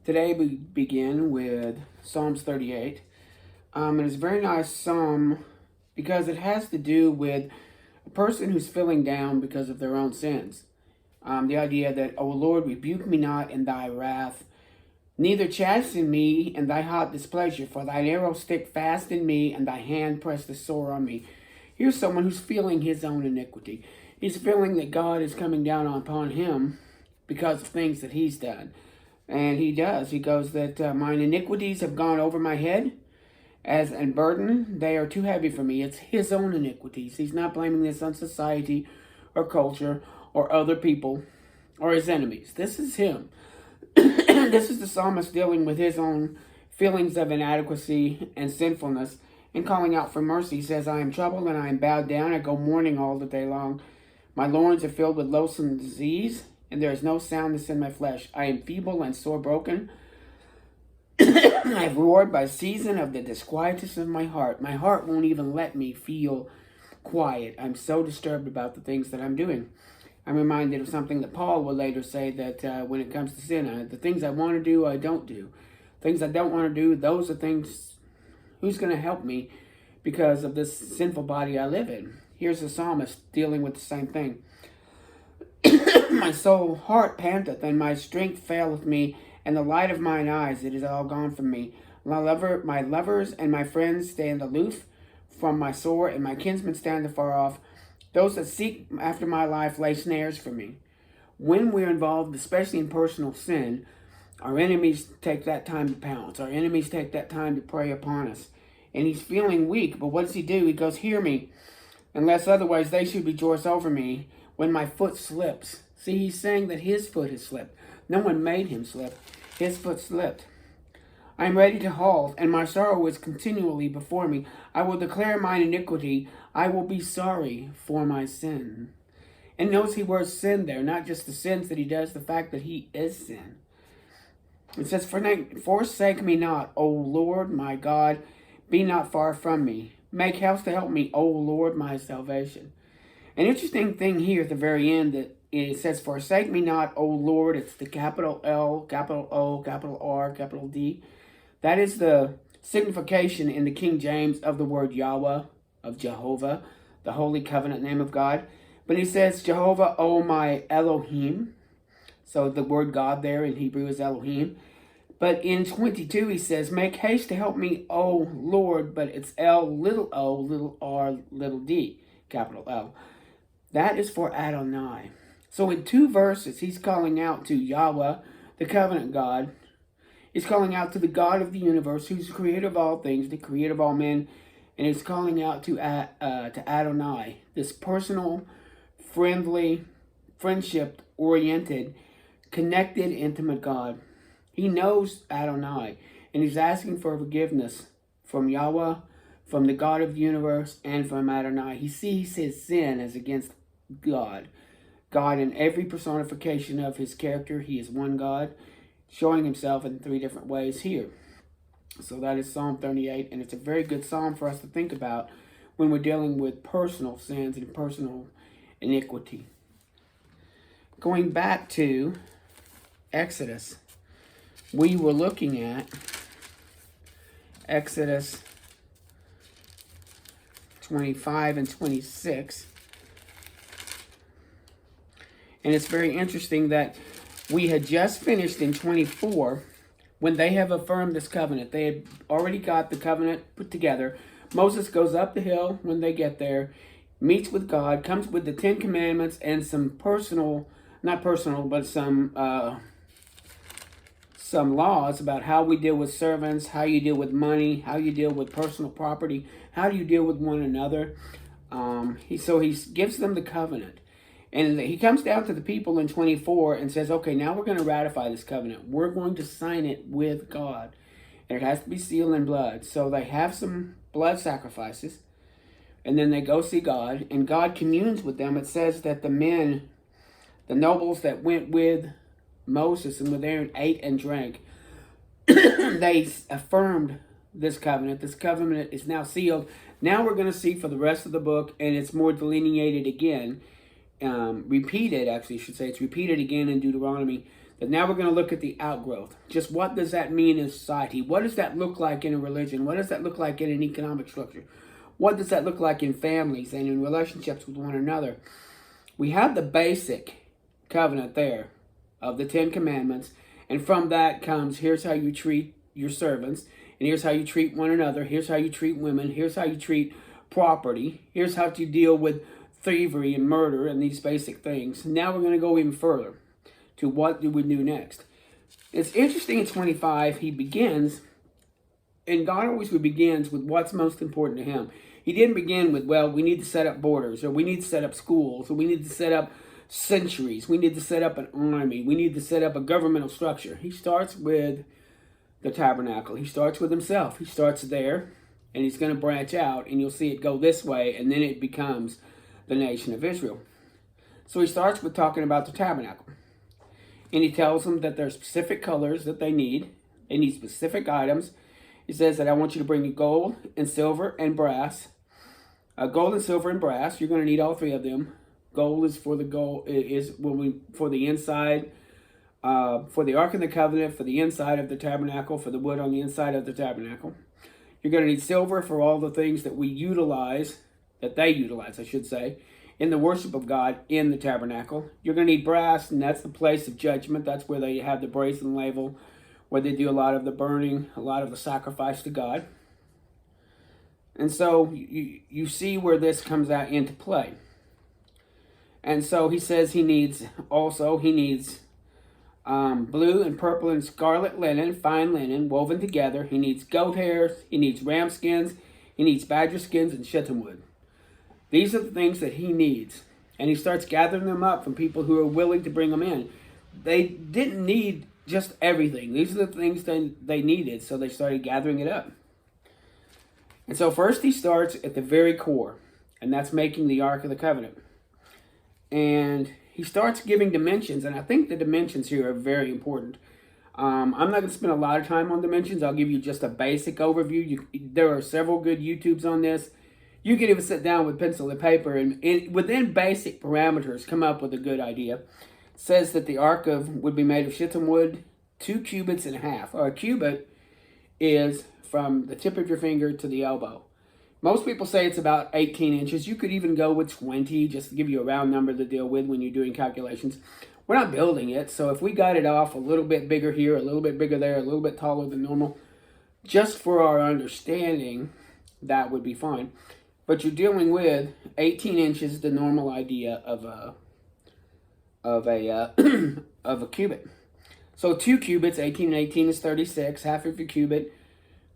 Today we begin with Psalms 38. And it's a very nice psalm because it has to do with a person who's feeling down because of their own sins. The idea that, O Lord, rebuke me not in thy wrath, neither chasten me in thy hot displeasure, for thine arrow stick fast in me, and thy hand press the sore on me. Here's someone who's feeling his own iniquity. He's feeling that God is coming down upon him because of things that he's done. And he does. He goes that mine iniquities have gone over my head as a burden. They are too heavy for me. It's his own iniquities. He's not blaming this on society or culture or other people or his enemies. This is him. This is the psalmist dealing with his own feelings of inadequacy and sinfulness and calling out for mercy. He says, I am troubled and I am bowed down. I go mourning all the day long. My loins are filled with loathsome disease, and there is no soundness in my flesh. I am feeble and sore broken. I have roared by season of the disquietus of my heart. My heart won't even let me feel quiet. I'm so disturbed about the things that I'm doing. I'm reminded of something that Paul will later say, that when it comes to sin, the things I want to do, I don't do. Things I don't want to do, those are things, who's going to help me because of this sinful body I live in? Here's the psalmist dealing with the same thing. My soul heart panteth, and my strength faileth me, and the light of mine eyes, it is all gone from me. My lovers and my friends stand aloof from my sore, and my kinsmen stand afar off. Those that seek after my life lay snares for me. When we're involved, especially in personal sin, our enemies take that time to pounce. Our enemies take that time to prey upon us. And he's feeling weak, but what does he do? He goes, hear me, unless otherwise they should rejoice over me when my foot slips. See, he's saying that his foot has slipped. No one made him slip. His foot slipped. I am ready to halt, and my sorrow is continually before me. I will declare mine iniquity. I will be sorry for my sin. And notice he wears sin there, not just the sins that he does, the fact that he is sin. It says, forsake me not, O Lord my God, be not far from me. Make haste to help me, O Lord my salvation. An interesting thing here at the very end that it says, forsake me not, O Lord. It's the capital L, capital O, capital R, capital D. That is the signification in the King James of the word Yahweh, of Jehovah, the holy covenant name of God. But he says, Jehovah, O my Elohim. So the word God there in Hebrew is Elohim. But in 22 he says, make haste to help me, O Lord. But it's L, little o, little r, little d, capital L. That is for Adonai. So in two verses, he's calling out to Yahweh, the covenant God. He's calling out to the God of the universe, who's the creator of all things, the creator of all men. And he's calling out to Adonai, this personal, friendly, friendship-oriented, connected, intimate God. He knows Adonai, and he's asking for forgiveness from Yahweh, from the God of the universe, and from Adonai. He sees his sin as against God. God in every personification of his character, he is one God, showing himself in three different ways here. So that is Psalm 38, and it's a very good psalm for us to think about when we're dealing with personal sins and personal iniquity. Going back to Exodus, we were looking at Exodus 25 and 26. And it's very interesting that we had just finished in 24 when they have affirmed this covenant. They had already got the covenant put together. Moses goes up the hill when they get there, meets with God, comes with the 10 Commandments and some not personal, but some laws about how we deal with servants, how you deal with money, how you deal with personal property, how do you deal with one another. He gives them the covenant. And he comes down to the people in 24 and says, okay, now we're going to ratify this covenant. We're going to sign it with God. And it has to be sealed in blood. So they have some blood sacrifices. And then they go see God. And God communes with them. It says that the men, the nobles that went with Moses and with Aaron, ate and drank. They affirmed this covenant. This covenant is now sealed. Now we're going to see for the rest of the book, and it's more delineated again. Repeated, actually, I should say. It's repeated again in Deuteronomy But now we're going to look at the outgrowth. Just what does that mean in society? What does that look like in a religion? What does that look like in an economic structure? What does that look like in families and in relationships with one another? We have the basic covenant there of the 10 Commandments. And from that comes, here's how you treat your servants. And here's how you treat one another. Here's how you treat women. Here's how you treat property. Here's how to deal with thievery and murder and these basic things. Now we're going to go even further to what do we do next. It's interesting in 25, he begins, and God always begins with what's most important to him. He didn't begin with, well, we need to set up borders, or we need to set up schools, or we need to set up centuries, we need to set up an army, we need to set up a governmental structure. He starts with the tabernacle. He starts with himself. He starts there, and he's going to branch out, and you'll see it go this way, and then it becomes the nation of Israel. So he starts with talking about the tabernacle. And he tells them that there are specific colors that they need. They need specific items. He says that I want you to bring gold and silver and brass. Gold and silver and brass. You're going to need all three of them. Gold is for for the inside, for the Ark of the Covenant, for the inside of the tabernacle, for the wood on the inside of the tabernacle. You're going to need silver for all the things that we utilize, that they utilize, I should say, in the worship of God in the tabernacle. You're going to need brass, and that's the place of judgment. That's where they have the brazen laver, where they do a lot of the burning, a lot of the sacrifice to God. And so you see where this comes out into play. And so he says he needs blue and purple and scarlet linen, fine linen, woven together. He needs goat hairs, he needs ram skins, he needs badger skins, and shittim wood. These are the things that he needs. And he starts gathering them up from people who are willing to bring them in. They didn't need just everything. These are the things they needed, so they started gathering it up. And so first he starts at the very core, and that's making the Ark of the Covenant. And he starts giving dimensions, and I think the dimensions here are very important. I'm not going to spend a lot of time on dimensions. I'll give you just a basic overview. There are several good YouTubes on this. You can even sit down with pencil and paper and within basic parameters come up with a good idea. It says that the ark would be made of shittim wood, 2 cubits and a half. Or a cubit is from the tip of your finger to the elbow. Most people say it's about 18 inches. You could even go with 20, just to give you a round number to deal with when you're doing calculations. We're not building it, so if we got it off a little bit bigger here, a little bit bigger there, a little bit taller than normal, just for our understanding, that would be fine. But you're dealing with 18 inches, the normal idea of a cubit. So 2 cubits, 18 and 18 is 36. Half of a cubit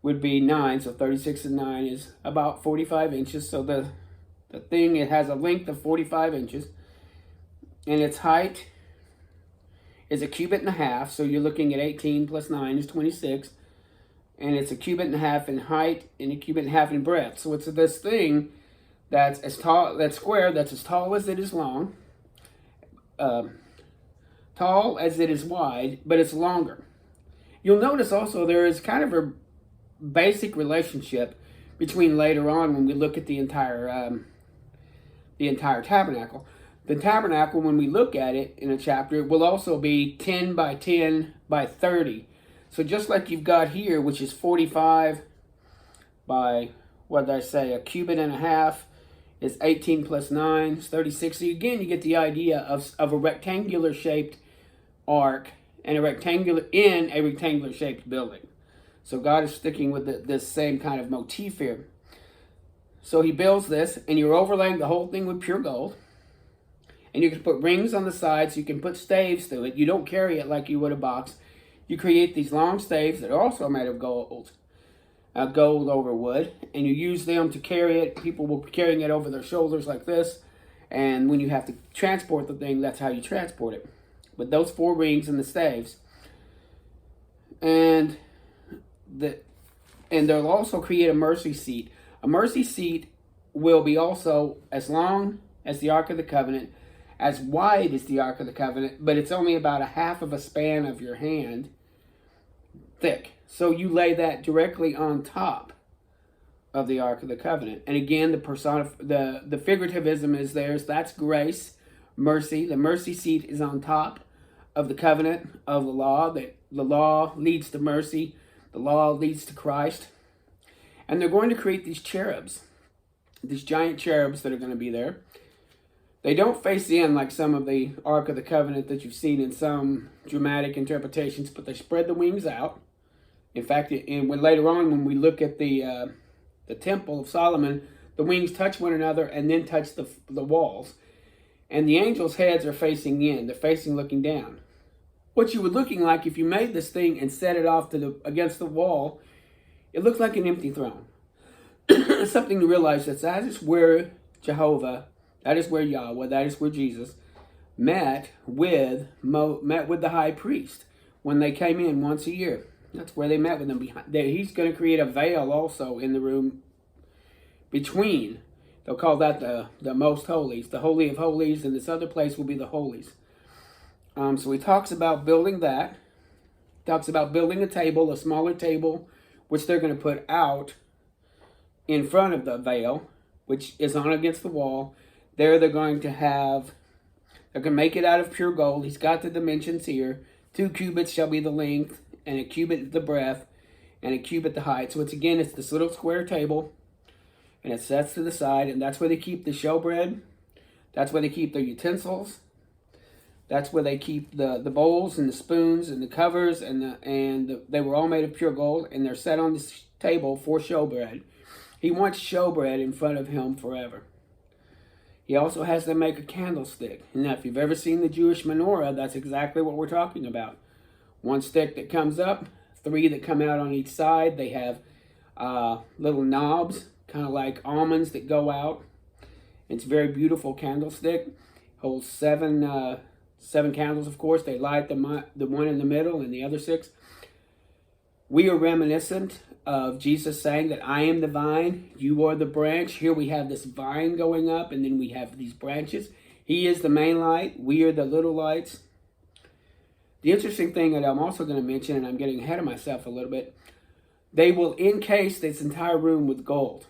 would be 9. So 36 and 9 is about 45 inches. So the thing, it has a length of 45 inches. And its height is a cubit and a half. So you're looking at 18 plus 9 is 26. And it's a cubit and a half in height and a cubit and a half in breadth. So it's this thing that's as tall, that's square, that's as tall as it is long, tall as it is wide, but it's longer. You'll notice also there is kind of a basic relationship between later on when we look at the entire tabernacle. The tabernacle, when we look at it in a chapter, will also be 10 by 10 by 30. So just like you've got here, which is 45 by, what did I say, a cubit and a half, is 18 plus 9 is 36. So again, you get the idea of a rectangular shaped ark and a rectangular shaped building. So God is sticking with this same kind of motif here. So he builds this, and you're overlaying the whole thing with pure gold. And you can put rings on the sides. You can put staves through it. You don't carry it like you would a box. You create these long staves that are also made of gold over wood, and you use them to carry it. People will be carrying it over their shoulders like this, and when you have to transport the thing, that's how you transport it, with those 4 rings and the staves. And they'll also create a mercy seat. A mercy seat will be also as long as the Ark of the Covenant, as wide as the Ark of the Covenant, but it's only about a half of a span of your hand thick. So you lay that directly on top of the Ark of the Covenant. And again, the figurativism is theirs. That's grace, mercy. The mercy seat is on top of the covenant of the law, that the law leads to mercy, the law leads to Christ. And they're going to create these cherubs, these giant cherubs that are going to be there. They don't face in like some of the Ark of the Covenant that you've seen in some dramatic interpretations, but they spread the wings out. In fact, when later on, when we look at the Temple of Solomon, the wings touch one another and then touch the walls. And the angels' heads are facing in. They're facing looking down. What you were looking like if you made this thing and set it off to against the wall, it looked like an empty throne. It's something to realize that is where Jehovah, that is where Yahweh, that is where Jesus met with the high priest when they came in once a year. That's where they met with him. He's going to create a veil also in the room between. They'll call that the most holies, the Holy of Holies, and this other place will be the holies. So he talks about building that. Talks about building a table, a smaller table, which they're going to put out in front of the veil, which is on against the wall. There they're going to make it out of pure gold. He's got the dimensions here. 2 cubits shall be the length, and a cubit the breadth, and a cubit the height. So it's this little square table, and it sets to the side, and that's where they keep the showbread. That's where they keep their utensils. That's where they keep the bowls and the spoons and the covers, they were all made of pure gold, and they're set on this table for showbread. He wants showbread in front of him forever. He also has them make a candlestick. And now, if you've ever seen the Jewish menorah, that's exactly what we're talking about. 1 stick that comes up, 3 that come out on each side. They have little knobs, kind of like almonds that go out. It's a very beautiful candlestick. Holds 7 candles, of course. They light the one in the middle and the other 6. We are reminiscent of Jesus saying that I am the vine, you are the branch. Here we have this vine going up, and then we have these branches. He is the main light. We are the little lights. The interesting thing that I'm also going to mention, and I'm getting ahead of myself a little bit, they will encase this entire room with gold.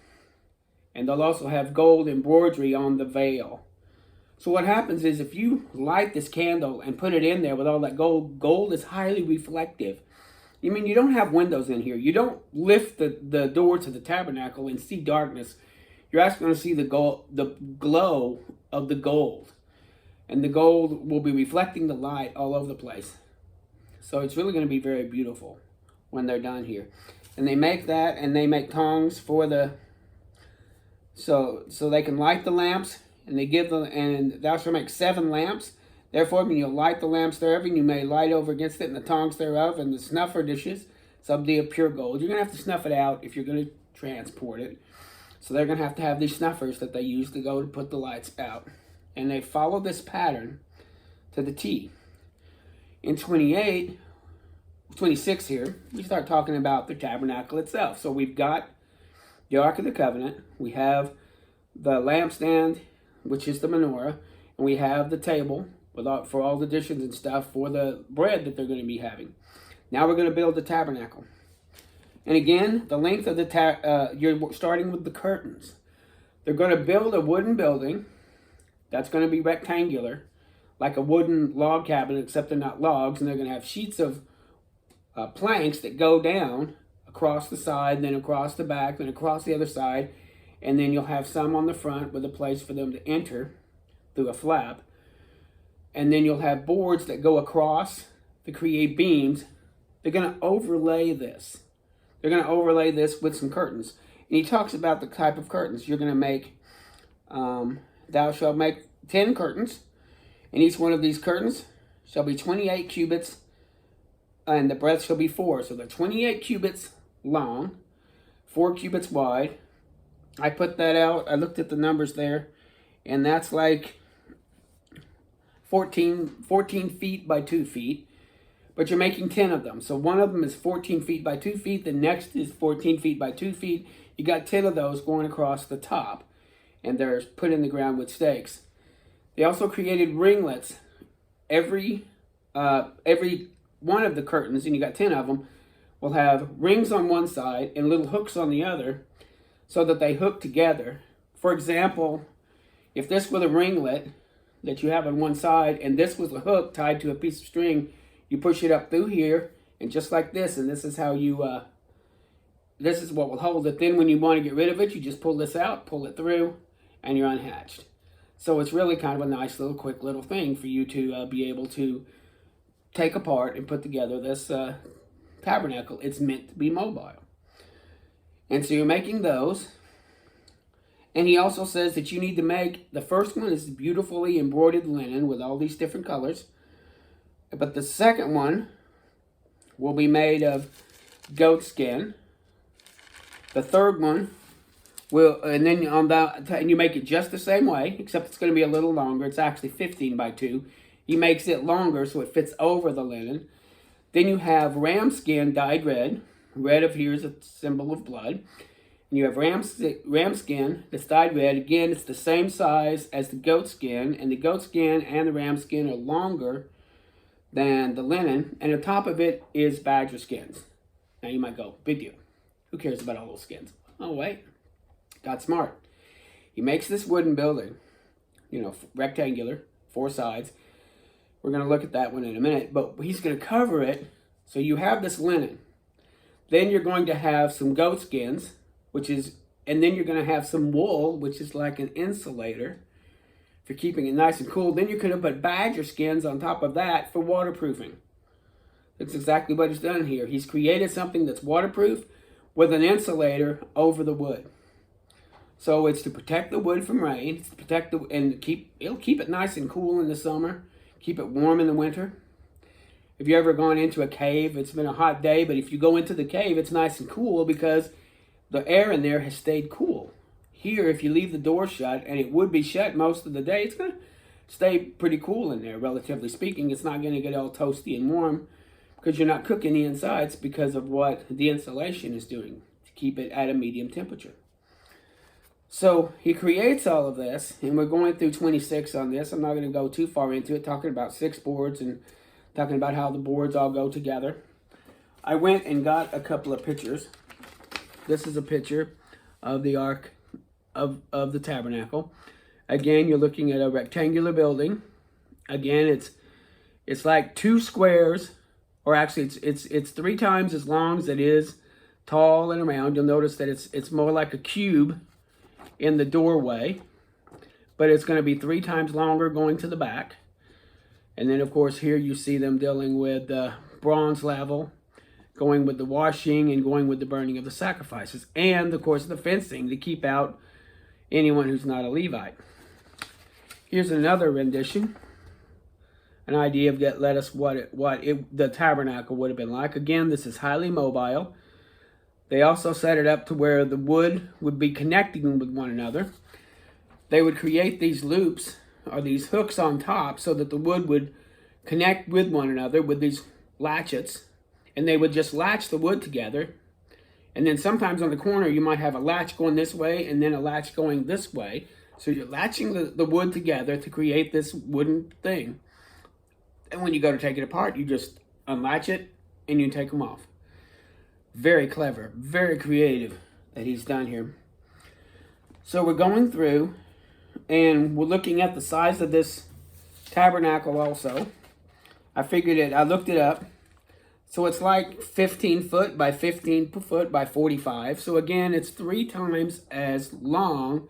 And they'll also have gold embroidery on the veil. So what happens is if you light this candle and put it in there with all that gold is highly reflective. You mean you don't have windows in here. You don't lift the door to the tabernacle and see darkness. You're actually going to see the glow of the gold. And the gold will be reflecting the light all over the place. So it's really going to be very beautiful when they're done here. And they make that, and they make tongs for so they can light the lamps. And they give them, and thou shalt make 7 lamps. Therefore, when you light the lamps thereof, and you may light over against it, and the tongs thereof, and the snuffer dishes, some be of pure gold. You're going to have to snuff it out if you're going to transport it. So they're going to have these snuffers that they use to go to put the lights out. And they follow this pattern to the T. In 26 here, we start talking about the tabernacle itself. So we've got the Ark of the Covenant. We have the lampstand, which is the menorah, and we have the table for all the dishes and stuff for the bread that they're going to be having. Now we're going to build the tabernacle. And again, the length of you're starting with the curtains. They're going to build a wooden building that's going to be rectangular, like a wooden log cabin, except they're not logs, and they're going to have sheets of planks that go down across the side, then across the back, then across the other side, and then you'll have some on the front with a place for them to enter through a flap. And then you'll have boards that go across to create beams. They're going to overlay this. They're going to overlay this with some curtains. And he talks about the type of curtains. You're going to make, thou shalt make 10 curtains. And each one of these curtains shall be 28 cubits. And the breadth shall be 4. So they're 28 cubits long, 4 cubits wide. I put that out. I looked at the numbers there. And that's like 14 feet by 2 feet. But you're making 10 of them. So one of them is 14 feet by 2 feet. The next is 14 feet by 2 feet. You got 10 of those going across the top. And they're put in the ground with stakes. They also created ringlets. Every one of the curtains, and you got 10 of them, will have rings on one side and little hooks on the other so that they hook together. For example, if this were the ringlet, that you have on one side, and this was a hook tied to a piece of string. You push it up through here, and just like this, and this is how you, this is what will hold it. Then when you want to get rid of it, you just pull this out, pull it through, and you're unhatched. So it's really kind of a nice little quick little thing for you to be able to take apart and put together this tabernacle. It's meant to be mobile. And so you're making those. And he also says that you need to make, the first one is beautifully embroidered linen with all these different colors. But the second one will be made of goat skin. The third one will, and then on that, and you make it just the same way, except it's going to be a little longer. It's actually 15 by 2. He makes it longer so it fits over the linen. Then you have ram skin dyed red. Red of here is a symbol of blood. And you have ram skin that's dyed red. Again, it's the same size as the goat skin. And the goat skin and the ram skin are longer than the linen. And the top of it is badger skins. Now you might go, big deal. Who cares about all those skins? Oh, wait. Got smart. He makes this wooden building, you know, rectangular, 4 sides. We're going to look at that one in a minute. But he's going to cover it. So you have this linen. Then you're going to have some goat skins, which is, and then you're going to have some wool, which is like an insulator for keeping it nice and cool. Then you're going to put badger skins on top of that for waterproofing. That's exactly what he's done here. He's created something that's waterproof with an insulator over the wood. So it's to protect the wood from rain, it's to protect the, and it'll keep it nice and cool in the summer, keep it warm in the winter. If you've ever gone into a cave, it's been a hot day, but if you go into the cave, it's nice and cool because the air in there has stayed cool. Here, if you leave the door shut, and it would be shut most of the day, it's going to stay pretty cool in there, relatively speaking. It's not going to get all toasty and warm because you're not cooking the insides because of what the insulation is doing to keep it at a medium temperature. So he creates all of this, and we're going through 26 on this. I'm not going to go too far into it, talking about 6 boards and talking about how the boards all go together. I went and got a couple of pictures. This is a picture of the Ark of the Tabernacle. Again, you're looking at a rectangular building. Again, it's like 2 squares, or actually it's 3 times as long as it is tall and around. You'll notice that it's more like a cube in the doorway, but it's going to be 3 times longer going to the back. And then, of course, here you see them dealing with the bronze level, going with the washing and going with the burning of the sacrifices. And, of course, the fencing to keep out anyone who's not a Levite. Here's another rendition, an idea of let us what the tabernacle would have been like. Again, this is highly mobile. They also set it up to where the wood would be connecting with one another. They would create these loops or these hooks on top so that the wood would connect with one another with these latchets, and they would just latch the wood together. And then sometimes on the corner you might have a latch going this way and then a latch going this way. So you're latching the wood together to create this wooden thing. And when you go to take it apart, you just unlatch it and you take them off. Very clever, very creative that he's done here. So we're going through and we're looking at the size of this tabernacle also. I looked it up. So it's like 15 foot by 15 foot by 45. So again, it's 3 times as long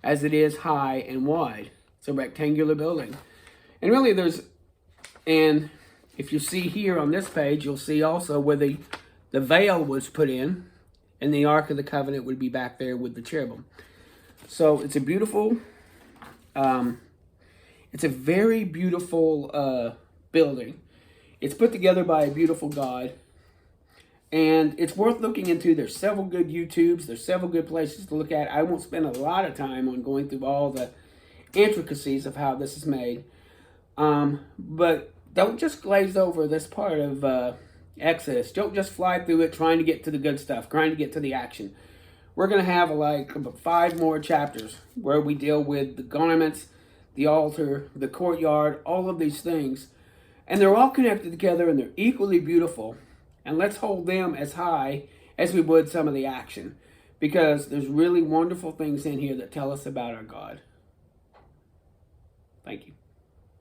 as it is high and wide. It's a rectangular building. And really and if you see here on this page, you'll see also where the veil was put in, and the Ark of the Covenant would be back there with the cherubim. So it's a beautiful, it's a very beautiful building. It's put together by a beautiful God, and it's worth looking into. There's several good YouTubes. There's several good places to look at. I won't spend a lot of time on going through all the intricacies of how this is made, but don't just glaze over this part of Exodus. Don't just fly through it trying to get to the good stuff, trying to get to the action. We're going to have like 5 more chapters where we deal with the garments, the altar, the courtyard, all of these things. And they're all connected together and they're equally beautiful. And let's hold them as high as we would some of the action, because there's really wonderful things in here that tell us about our God. Thank you.